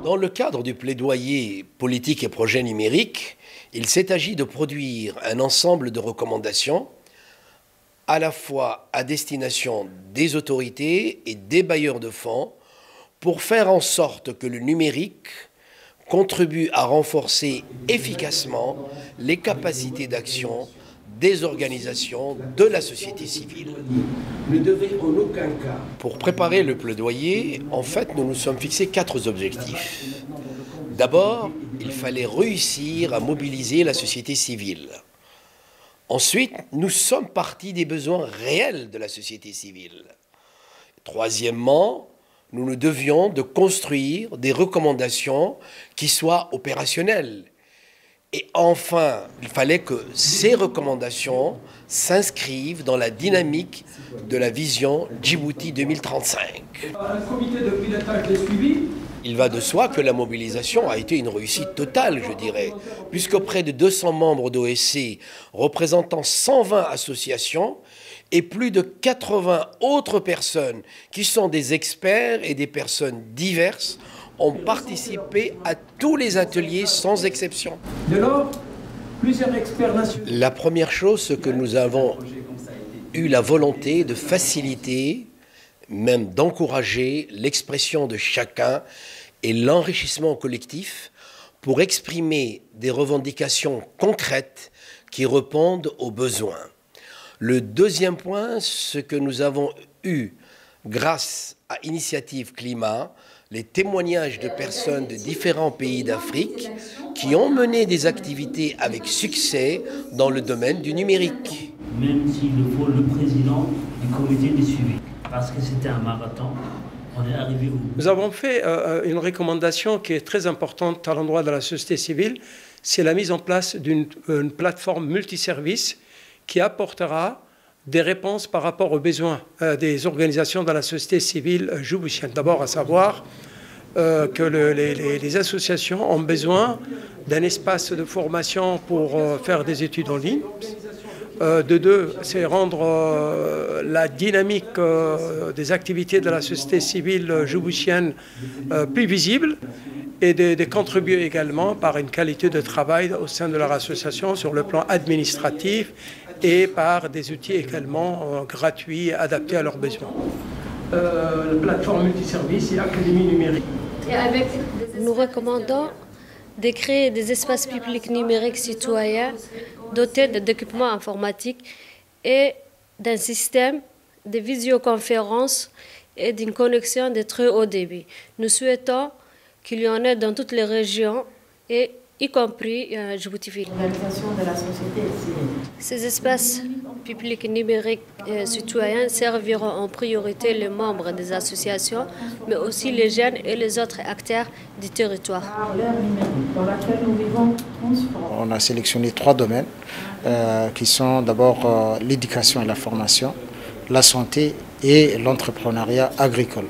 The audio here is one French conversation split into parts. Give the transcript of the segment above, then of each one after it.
Dans le cadre du plaidoyer politique et projet numérique, il s'est agi de produire un ensemble de recommandations à la fois à destination des autorités et des bailleurs de fonds pour faire en sorte que le numérique contribue à renforcer efficacement les capacités d'action des organisations de la société civile. Ne devait en aucun cas. Pour préparer le plaidoyer, en fait, nous nous sommes fixés 4 objectifs. D'abord, il fallait réussir à mobiliser la société civile. Ensuite, nous sommes partis des besoins réels de la société civile. Troisièmement, nous nous devions de construire des recommandations qui soient opérationnelles. Et enfin, il fallait que ces recommandations s'inscrivent dans la dynamique de la vision Djibouti 2035. Un comité de pilotage des suivis. Il va de soi que la mobilisation a été une réussite totale, je dirais, puisque près de 200 membres d'OSC représentant 120 associations et plus de 80 autres personnes qui sont des experts et des personnes diverses ont participé à tous les ateliers sans exception. Dès lors, plusieurs experts nationaux. La première chose, c'est que nous avons eu la volonté de faciliter, même d'encourager l'expression de chacun et l'enrichissement collectif pour exprimer des revendications concrètes qui répondent aux besoins. Le deuxième point, c'est que nous avons eu, grâce à Initiative Climat, les témoignages de personnes de différents pays d'Afrique qui ont mené des activités avec succès dans le domaine du numérique. Même s'il faut le président du comité de suivi, parce que c'était un marathon, on est arrivé où? Nous avons fait une recommandation qui est très importante à l'endroit de la société civile, c'est la mise en place d'une plateforme multiservice qui apportera des réponses par rapport aux besoins des organisations de la société civile djiboutienne. D'abord, à savoir que les associations ont besoin d'un espace de formation pour faire des études en ligne. De deux, c'est rendre la dynamique des activités de la société civile djiboutienne plus visible et de contribuer également par une qualité de travail au sein de leur association sur le plan administratif et par des outils également gratuits et adaptés à leurs besoins. La plateforme multiservice et académie numérique. Nous recommandons de créer des espaces publics numériques citoyens dotés d'équipements informatiques et d'un système de visioconférence et d'une connexion de très haut débit. Nous souhaitons qu'il y en ait dans toutes les régions, et y compris Djibouti-Ville. L'organisation de la société civile. Ces espaces publics numériques citoyens serviront en priorité les membres des associations, mais aussi les jeunes et les autres acteurs du territoire. L'ère numérique dans laquelle nous vivons transforme. On a sélectionné 3 domaines qui sont d'abord l'éducation et la formation, la santé et l'entrepreneuriat agricole.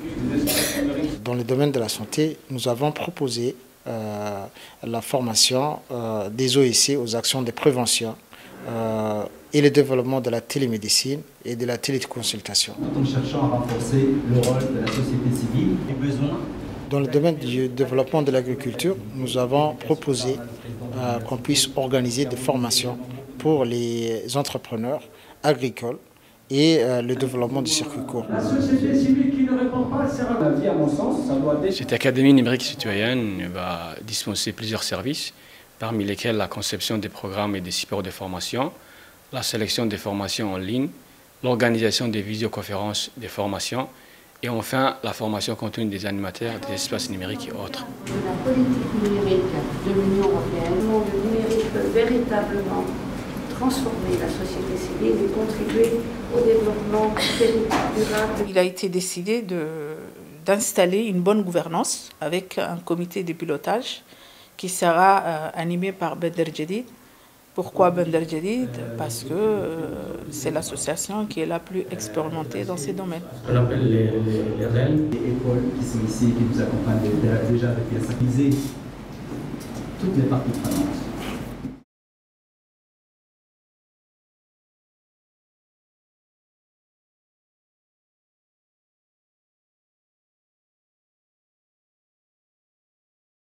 Dans le domaine de la santé, nous avons proposé la formation des OSC aux actions de prévention et le développement de la télémédecine et de la téléconsultation. Tout en cherchant à renforcer le rôle de la société civile et besoin. Dans le domaine du développement de l'agriculture, nous avons proposé qu'on puisse organiser des formations pour les entrepreneurs agricoles et le développement du circuit court. La société civile qui ne répond pas sert à la vie, à mon sens, ça doit être... Cette Académie numérique citoyenne va dispenser plusieurs services, parmi lesquels la conception des programmes et des supports de formation, la sélection des formations en ligne, l'organisation des visioconférences des formations et enfin la formation continue des animateurs des espaces numériques et autres. La politique numérique de l'Union européenne, le numérique peut véritablement transformer la société civile et contribuer au développement durable. Il a été décidé d'installer une bonne gouvernance avec un comité de pilotage qui sera animé par Bender Djedid. Pourquoi Bender Djedid? Parce que c'est l'association qui est la plus expérimentée dans ces domaines. On appelle les reines, les écoles qui sont ici, qui nous accompagnent déjà depuis la stabiliser toutes les parties prenantes.